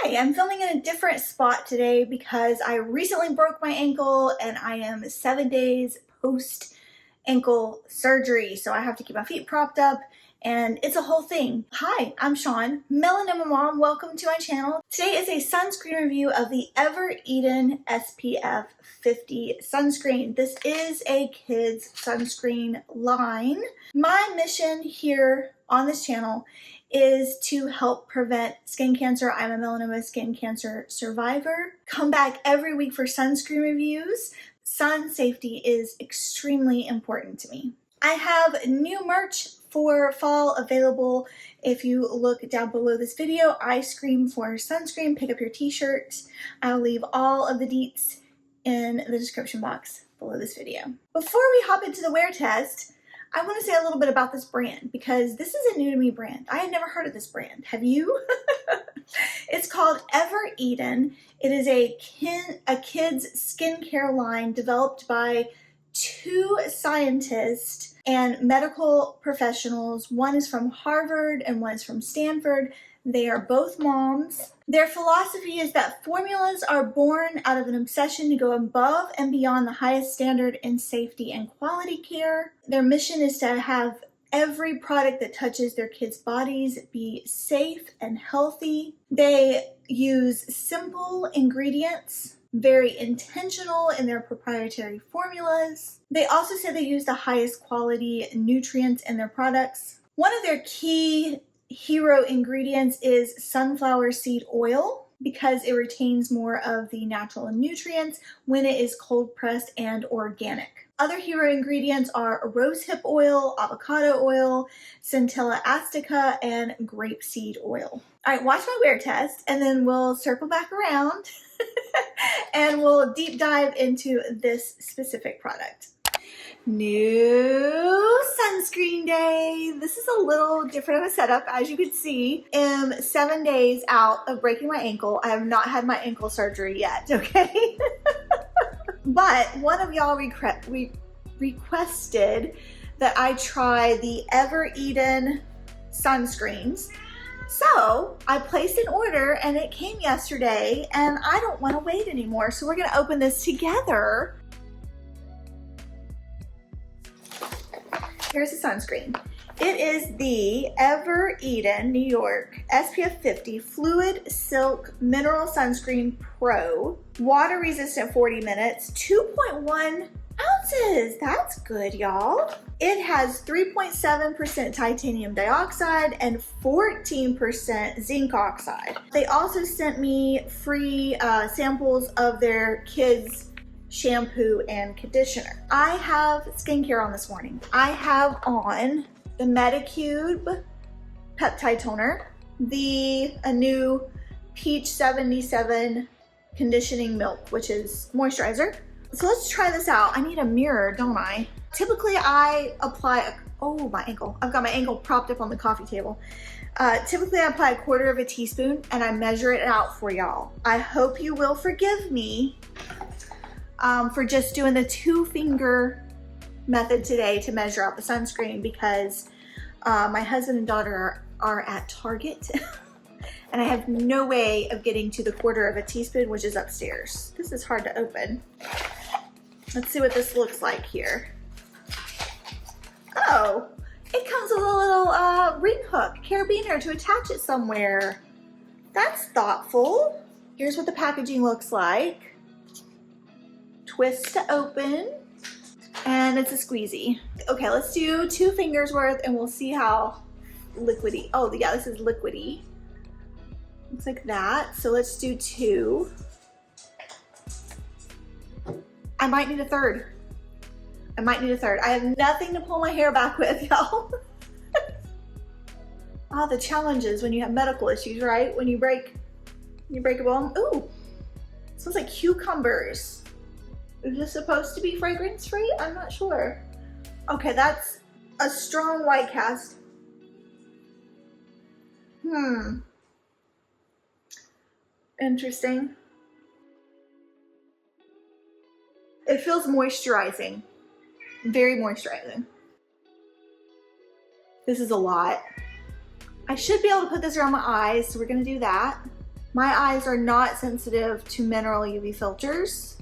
Hi, I'm filming in a different spot today because I recently broke my ankle and I am 7 days post ankle surgery. So I have to keep my feet propped up and it's a whole thing. Hi, I'm Sean, Melanoma Mom. Welcome to my channel. Today is a sunscreen review of the EverEden SPF50 sunscreen. This is a kids sunscreen line. My mission here on this channel is to help prevent skin cancer. I'm a melanoma skin cancer survivor. Come back every week for sunscreen reviews. Sun safety is extremely important to me. I have new merch for fall available. If you look down below this video, I scream for sunscreen. Pick up your t-shirt. I'll leave all of the deets in the description box below this video. Before we hop into the wear test, I want to say a little bit about this brand because this is a new to me brand. I had never heard of this brand. Have you? It's called EverEden. It is a kids skincare line developed by two scientists and medical professionals. One is from Harvard and one is from Stanford. They are both moms. Their philosophy is that formulas are born out of an obsession to go above and beyond the highest standard in safety and quality care. Their mission is to have every product that touches their kids' bodies be safe and healthy. They use simple ingredients, very intentional in their proprietary formulas. They also say they use the highest quality nutrients in their products. One of their key hero ingredients is sunflower seed oil because it retains more of the natural nutrients when it is cold pressed and organic. Other hero ingredients are rosehip oil, avocado oil, centella astica, and grapeseed oil. All right, watch my wear test and then we'll circle back around and we'll deep dive into this specific product. New sunscreen day. This is a little different of a setup. As you can see, I'm 7 days out of breaking my ankle. I have not had my ankle surgery yet, okay? But one of y'all requested that I try the EverEden sunscreens. So I placed an order and it came yesterday and I don't want to wait anymore. So we're going to open this together. Here's the sunscreen. It is the EverEden New York SPF 50 Fluid Silk Mineral Sunscreen Pro. Water resistant 40 minutes, 2.1 ounces. That's good, y'all. It has 3.7% titanium dioxide and 14% zinc oxide. They also sent me free samples of their kids' shampoo and conditioner. I have skincare on this morning. I have on the Medicube peptide toner, a new Peach 77 conditioning milk, which is moisturizer. So let's try this out. I need a mirror, don't I? Typically I apply, oh, my ankle. I've got my ankle propped up on the coffee table. Typically I apply 1/4 teaspoon and I measure it out for y'all. I hope you will forgive me for just doing the 2-finger method today to measure out the sunscreen because my husband and daughter are at Target and I have no way of getting to the 1/4 teaspoon, which is upstairs. This is hard to open. Let's see what this looks like here. Oh, it comes with a little ring hook, carabiner to attach it somewhere. That's thoughtful. Here's what the packaging looks like. Twist to open, and it's a squeezy. Okay, let's do 2 fingers worth and we'll see how liquidy. Oh yeah, this is liquidy. Looks like that. So let's do 2. I might need a third. I have nothing to pull my hair back with, y'all. Oh, the challenges when you have medical issues, right? When you break a bone. Ooh, smells like cucumbers. Is this supposed to be fragrance free? I'm not sure. Okay, that's a strong white cast. Interesting. It feels moisturizing. Very moisturizing. This is a lot. I should be able to put this around my eyes, so we're gonna do that. My eyes are not sensitive to mineral UV filters.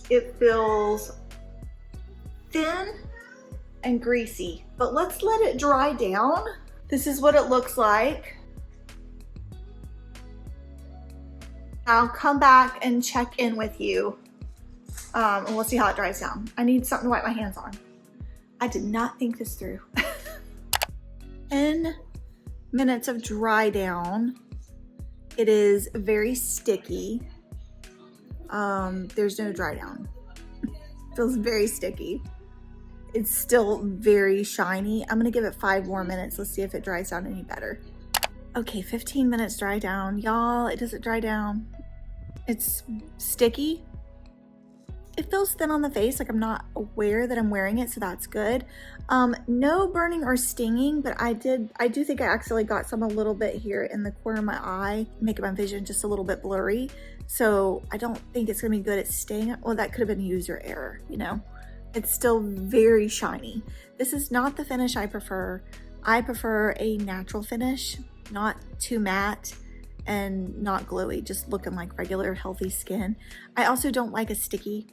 It feels thin and greasy, but let's let it dry down. This is what it looks like. I'll come back and check in with you and we'll see how it dries down. I need something to wipe my hands on. I did not think this through. 10 minutes of dry down. It is very sticky. There's no dry down. Feels very sticky. It's still very shiny. I'm gonna give it 5 more minutes. Let's see if it dries down any better. Okay, 15 minutes dry down. Y'all, it doesn't dry down. It's sticky. It feels thin on the face, like I'm not aware that I'm wearing it, so that's good. No burning or stinging, but I do think I accidentally got some a little bit here in the corner of my eye, making my vision just a little bit blurry. So I don't think it's gonna be good at staying. Well, that could have been user error, you know? It's still very shiny. This is not the finish I prefer. I prefer a natural finish, not too matte and not glowy, just looking like regular healthy skin. I also don't like a sticky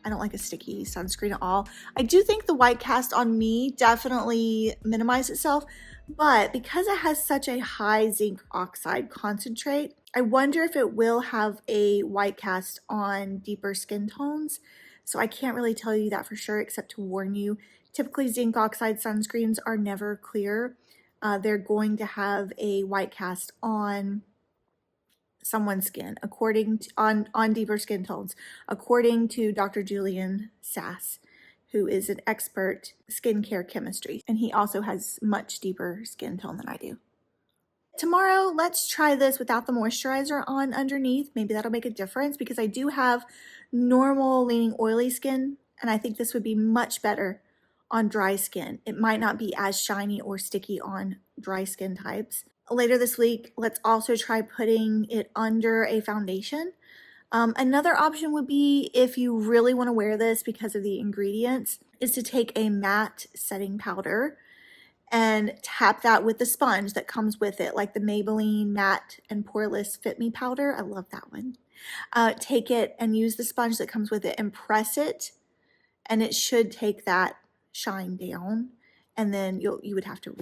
sunscreen at all. I do think the white cast on me definitely minimized itself, but because it has such a high zinc oxide concentrate, I wonder if it will have a white cast on deeper skin tones. So I can't really tell you that for sure, except to warn you. Typically zinc oxide sunscreens are never clear. They're going to have a white cast on someone's skin, on deeper skin tones, according to Dr. Julian Sass, who is an expert skincare chemistry, and he also has much deeper skin tone than I do. Tomorrow, let's try this without the moisturizer on underneath. Maybe that'll make a difference because I do have normal leaning oily skin, and I think this would be much better on dry skin. It might not be as shiny or sticky on dry skin types. Later this week, let's also try putting it under a foundation. Another option would be, if you really want to wear this because of the ingredients, is to take a matte setting powder and tap that with the sponge that comes with it, like the Maybelline Matte and Poreless Fit Me powder. I love that one. Take it and use the sponge that comes with it and press it, and it should take that shine down. And then you would have to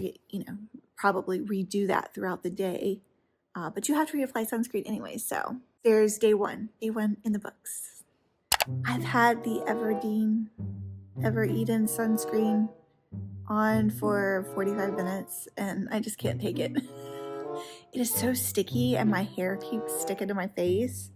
probably redo that throughout the day, but you have to reapply sunscreen anyway. So there's day one in the books. I've had the EverEden sunscreen on for 45 minutes and I just can't take it. It is so sticky and my hair keeps sticking to my face.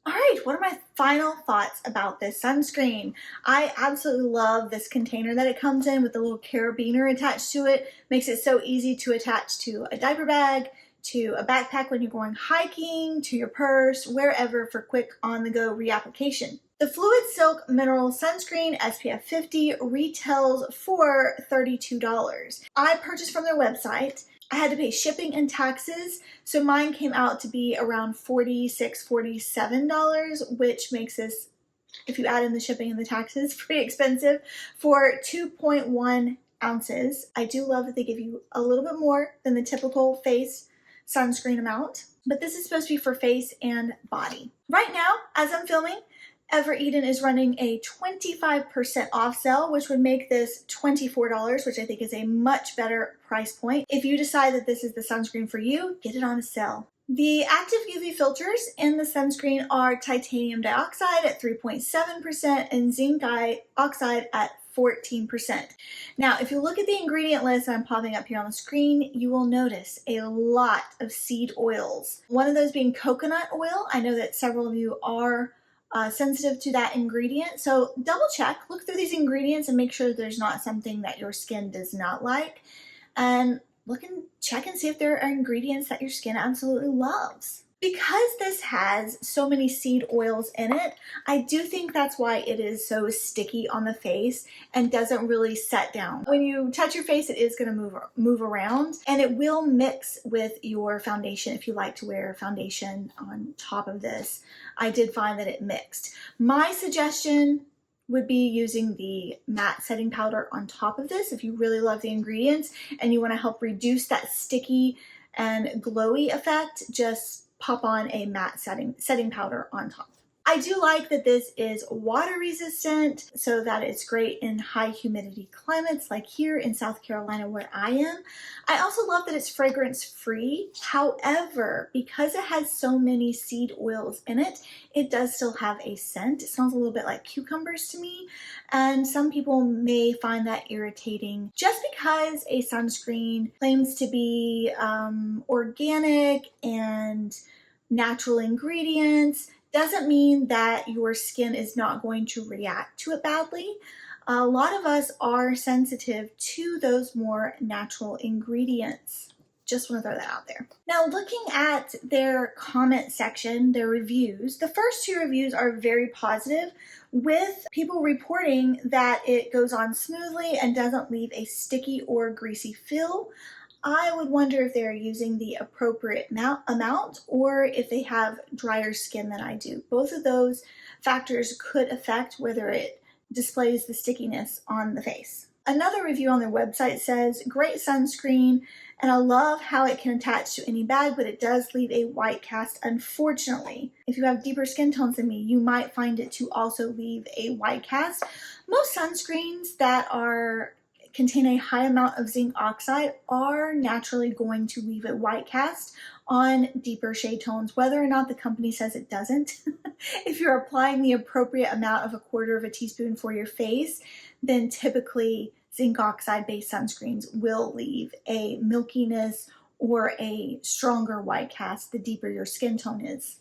All right, what are my final thoughts about this sunscreen? I absolutely love this container that it comes in with the little carabiner attached to it. Makes it so easy to attach to a diaper bag, to a backpack when you're going hiking, to your purse, wherever for quick on-the-go reapplication. The Fluid Silk Mineral Sunscreen SPF50 retails for $32. I purchased from their website. I had to pay shipping and taxes, so mine came out to be around $46, $47, which makes this, if you add in the shipping and the taxes, pretty expensive for 2.1 ounces. I do love that they give you a little bit more than the typical face sunscreen amount, but this is supposed to be for face and body. Right now, as I'm filming, EverEden is running a 25% off sale, which would make this $24, which I think is a much better price point. If you decide that this is the sunscreen for you, get it on a sale. The active UV filters in the sunscreen are titanium dioxide at 3.7% and zinc oxide at 14%. Now, if you look at the ingredient list that I'm popping up here on the screen, you will notice a lot of seed oils. One of those being coconut oil. I know that several of you are sensitive to that ingredient, so double check, look through these ingredients and make sure there's not something that your skin does not like, and look and check and see if there are ingredients that your skin absolutely loves. Because this has so many seed oils in it, I do think that's why it is so sticky on the face and doesn't really set down. When you touch your face, it is going to move around, and it will mix with your foundation if you like to wear foundation on top of this. I did find that it mixed. My suggestion would be using the matte setting powder on top of this if you really love the ingredients and you want to help reduce that sticky and glowy effect. Just pop on a matte setting powder on top. I do like that this is water resistant, so that it's great in high humidity climates like here in South Carolina where I am. I also love that it's fragrance free. However, because it has so many seed oils in it, it does still have a scent. It smells a little bit like cucumbers to me, and some people may find that irritating. Just because a sunscreen claims to be organic and natural ingredients doesn't mean that your skin is not going to react to it badly. A lot of us are sensitive to those more natural ingredients. Just want to throw that out there. Now, looking at their comment section, their reviews, the first two reviews are very positive, with people reporting that it goes on smoothly and doesn't leave a sticky or greasy feel. I would wonder if they're using the appropriate amount or if they have drier skin than I do. Both of those factors could affect whether it displays the stickiness on the face. Another review on their website says, great sunscreen, and I love how it can attach to any bag, but it does leave a white cast, unfortunately. If you have deeper skin tones than me, you might find it to also leave a white cast. Most sunscreens that contain a high amount of zinc oxide are naturally going to leave a white cast on deeper shade tones, whether or not the company says it doesn't. If you're applying the appropriate amount of 1/4 teaspoon for your face, then typically zinc oxide based sunscreens will leave a milkiness or a stronger white cast the deeper your skin tone is.